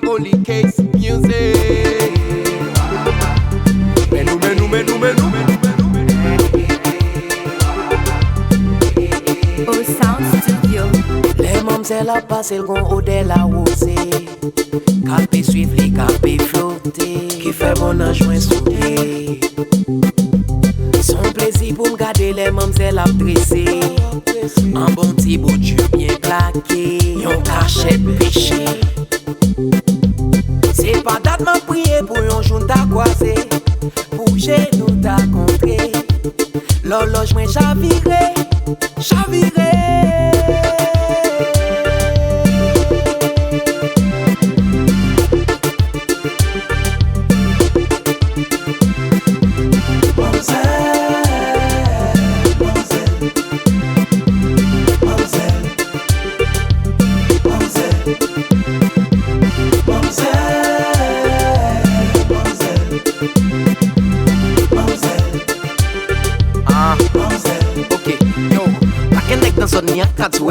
Oli case music. Menu. Au Sound Studio. Les mamzelles a passé le gon au de la rosée. Capé suivre les capés flotter. Qui fait bon ange moins soudé. Son plaisir pour me garder les mamzelles a dressé. Un bon petit bout de jus bien plaqué. Yon cachet péché. C'est pas date m'a prié pour yon jour t'a croisé. Pour j'ai nous t'a contré. L'horloge moins chaviré.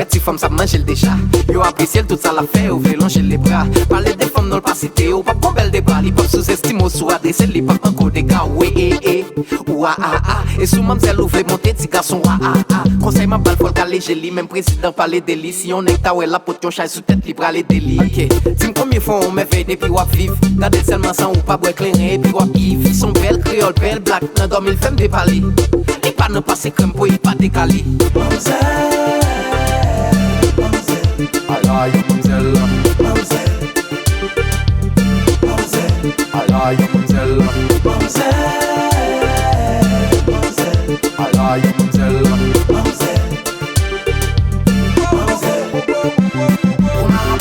Si femme ça mange déjà. Yo apprécié tout ça la fait ou veut longer les bras. Parler des femmes non le pas cité ou pas bon belle débat. Li pas sous-estime ou sous-adressé. Li pas encore des gars. Oui ou et sous mamzelle ou veut monter petit garçon. Conseil ma balle faut le caler jeli. Même président parler délit. Si on est ta ouais la potion chaille sous tête libre à les délits. Ok, dis-moi combien fois on m'éveille depuis wap vivre. Gardez seulement sans ou pas boire éclairé. Puis wap Yves. Son belle créole, belle black. N'a dormi le femme des palis. Et pas ne passer crème pour y pas décaler. Aïe, mamzelle, aïe, mamzelle, aïe, mamzelle.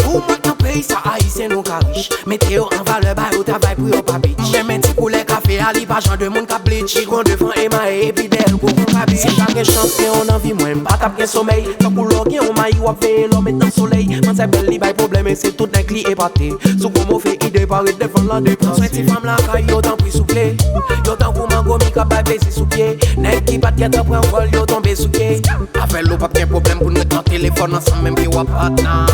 Pour moi, dans pays, ça haïtien nous riche. Mettez en valeur, bah, au travail pour yon pas bitch. J'aime un petit poulet café, à l'ibagent de mon cap bleach. Chigon devant Emma et puis d'elle, pour mon pas bitch. Si chaque chance, on en vit moins, pas tape bien sommeil. Tant pour l'orgue, on maille ou à veiller, l'homme est dans le soleil. Man, c'est belle, l'ibay problème, et c'est tout d'un cli épaté. Sous comme on fait idée, par et devant la dépense. Soit si femme la caille, yo t'en prie souple. Yo t'en pour mango, mi ka baby si sous pied. Nèg qui bat qu'elle prend vol, yo tombé sous pied. Avec l'eau, pas de problème pour nous dans téléphone ensemble, même puis wap at night.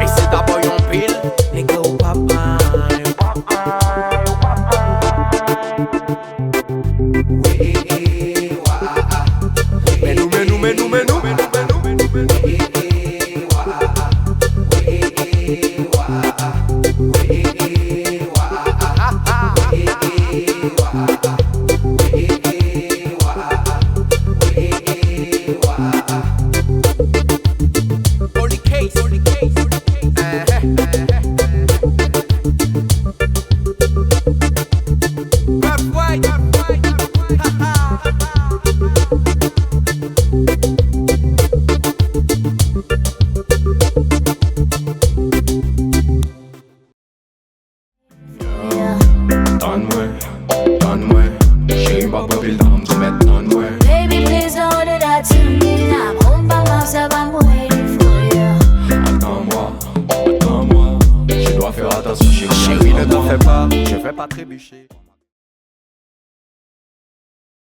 Et c'est d'abord yon pile, nigga ou papa. Donne-moi, chérie, m'a pas pris le temps de mettre donne-moi. Baby, please don't do that to me. I'm home by myself, I'm waiting for you. Attends-moi, je dois faire attention, chérie. Chérie, ne t'en fais pas, je vais pas trébucher.